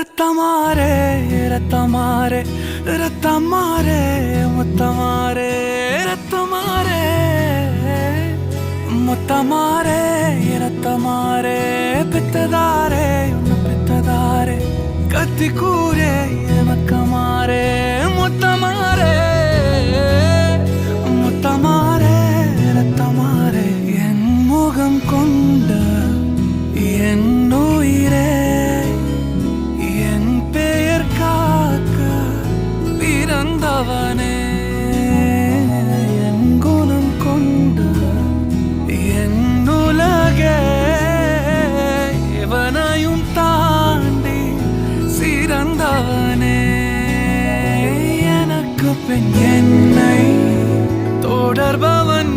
ரத்தமாரே ரத்தமாரே ரத்தமாரே முத்தமாரே ரத்தமாரே முத்தமாரே ரத்தமாரே பித்ததாரே உன்னை பித்ததாரே கத்தி கூரே மக்கமாரே முத்தமாரே முத்தமாரே ரத்தமாரே என் முகம் கொண்ட என் உயிரே என் பெயர் காக்க பிறந்தவனே என் குணம் கொண்ட என் உலகே எவனையும் தாண்டி சிறந்தவனே எனக்கு பின் என்னை தொடர்பவன்